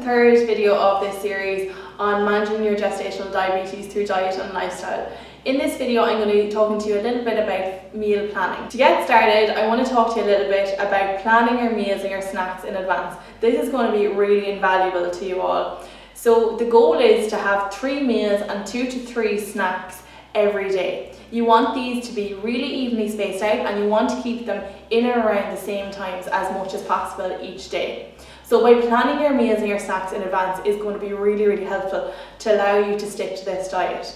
third video of this series on managing your gestational diabetes through diet and lifestyle. In this video, I'm going to be talking to you a little bit about meal planning. To get started, I want to talk to you a little bit about planning your meals and your snacks in advance. This is going to be really invaluable to you all. So the goal is to have 3 meals and 2 to 3 snacks every day. You want these to be really evenly spaced out, and you want to keep them in and around the same times as much as possible each day. So by planning your meals and your snacks in advance is going to be really helpful to allow you to stick to this diet.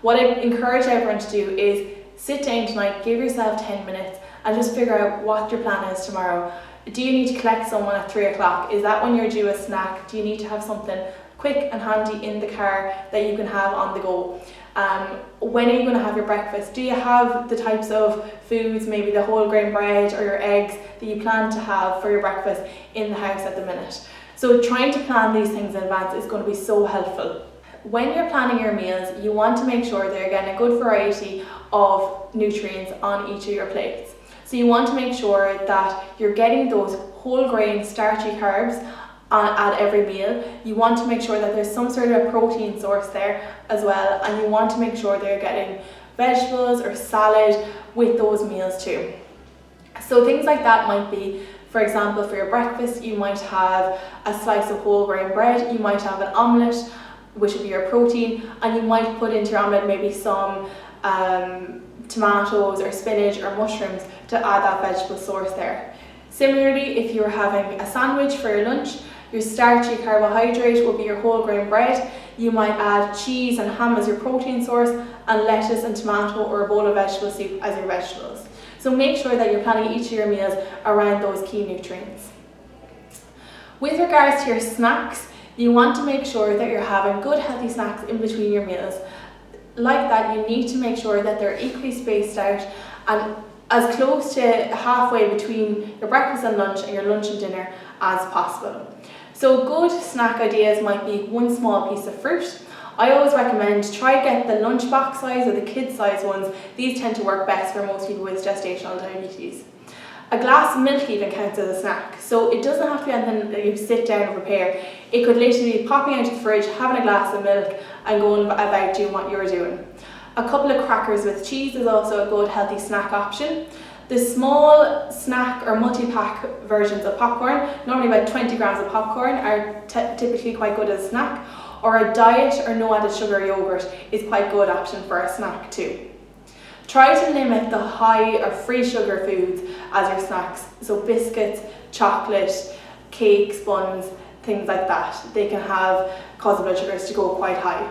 What I encourage everyone to do is sit down tonight, give yourself 10 minutes and just figure out what your plan is tomorrow. Do you need to collect someone at 3 o'clock? Is that when you're due a snack? Do you need to have something quick and handy in the car that you can have on the go? When are you going to have your breakfast? Do you have the types of foods, maybe the whole grain bread or your eggs that you plan to have for your breakfast in the house at the minute? So trying to plan these things in advance is going to be so helpful. When you're planning your meals, you want to make sure that you're getting a good variety of nutrients on each of your plates. So you want to make sure that you're getting those whole grain starchy carbs at every meal. You want to make sure that there's some sort of protein source there as well, and you want to make sure that you're getting vegetables or salad with those meals too. So things like that might be, for example, for your breakfast you might have a slice of whole grain bread, you might have an omelette, which would be your protein, and you might put into your omelette maybe some tomatoes or spinach or mushrooms to add that vegetable source there. Similarly, if you're having a sandwich for your lunch, your starchy carbohydrate will be your whole grain bread. You might add cheese and ham as your protein source, and lettuce and tomato or a bowl of vegetable soup as your vegetables. So make sure that you're planning each of your meals around those key nutrients. With regards to your snacks, you want to make sure that you're having good healthy snacks in between your meals. Like that, you need to make sure that they're equally spaced out and as close to halfway between your breakfast and lunch and your lunch and dinner as possible. So good snack ideas might be one small piece of fruit. I always recommend try get the lunchbox size or the kid size ones. These tend to work best for most people with gestational diabetes. A glass of milk even counts as a snack, so it doesn't have to be anything that you sit down and prepare. It could literally be popping out of the fridge, having a glass of milk and going about doing what you're doing. A couple of crackers with cheese is also a good healthy snack option. The small snack or multi-pack versions of popcorn, normally about 20 grams of popcorn, are typically quite good as a snack, or a diet or no added sugar yogurt is quite a good option for a snack too. Try to limit the high or free sugar foods as your snacks, so biscuits, chocolate, cakes, buns, things like that. They can cause the blood sugars to go quite high.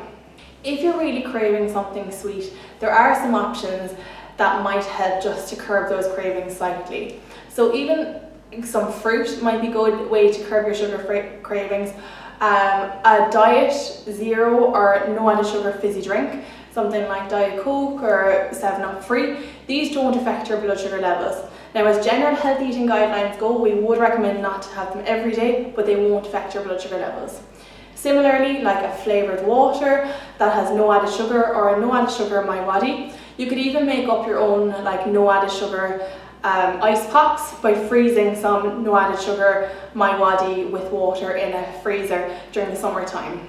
If you're really craving something sweet, there are some options that might help just to curb those cravings slightly. So even some fruit might be a good way to curb your sugar cravings. A diet zero or no added sugar fizzy drink, something like Diet Coke or 7-Up Free, these don't affect your blood sugar levels. Now, as general health eating guidelines go, we would recommend not to have them every day, but they won't affect your blood sugar levels. Similarly, like a flavoured water that has no added sugar or a no added sugar My Body. You could even make up your own like no added sugar ice pops by freezing some no added sugar My Body with water in a freezer during the summertime.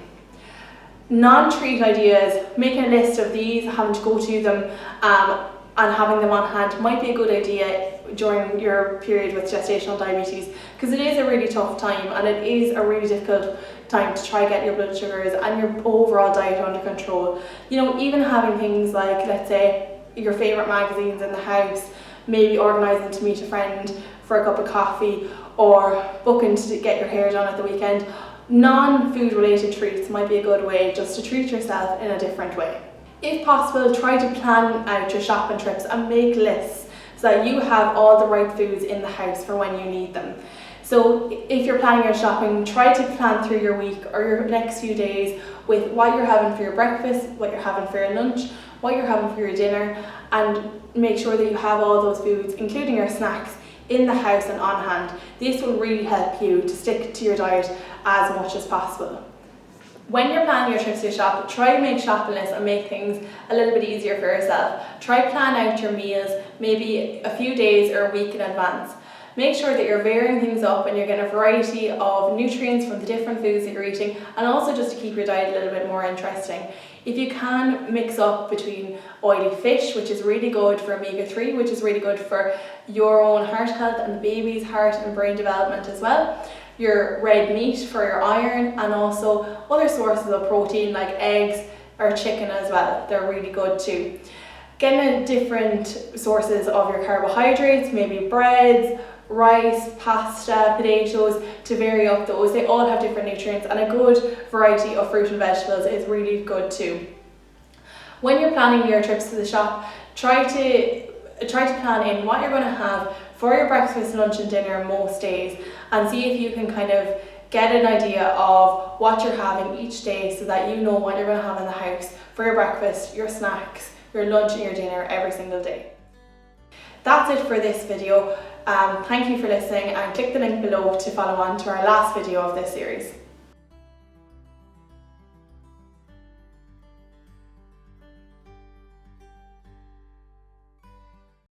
Non-treat ideas, making a list of these, having to go to them and having them on hand might be a good idea during your period with gestational diabetes, because it is a really tough time and it is a really difficult time to try get your blood sugars and your overall diet under control. You know, even having things like, let's say, your favourite magazines in the house, maybe organising to meet a friend for a cup of coffee or booking to get your hair done at the weekend. Non-food related treats might be a good way just to treat yourself in a different way. If possible, try to plan out your shopping trips and make lists so that you have all the right foods in the house for when you need them. So if you're planning your shopping, try to plan through your week or your next few days with what you're having for your breakfast, what you're having for your lunch, what you're having for your dinner, and make sure that you have all those foods, including your snacks, in the house and on hand. This will really help you to stick to your diet as much as possible. When you're planning your trips to shop, try to make shopping lists and make things a little bit easier for yourself. Try plan out your meals maybe a few days or a week in advance. Make sure that you're varying things up and you're getting a variety of nutrients from the different foods that you're eating, and also just to keep your diet a little bit more interesting. If you can, mix up between oily fish, which is really good for omega-3, which is really good for your own heart health and the baby's heart and brain development as well. Your red meat for your iron, and also other sources of protein like eggs or chicken as well. They're really good too. Getting different sources of your carbohydrates, maybe breads, rice, pasta, potatoes, to vary up those. They all have different nutrients, and a good variety of fruit and vegetables is really good too. When you're planning your trips to the shop, try to plan in what you're going to have for your breakfast, lunch and dinner most days, and see if you can kind of get an idea of what you're having each day, so that you know what you're going to have in the house for your breakfast, your snacks, your lunch and your dinner every single day. That's it for this video. Thank you for listening, and click the link below to follow on to our last video of this series.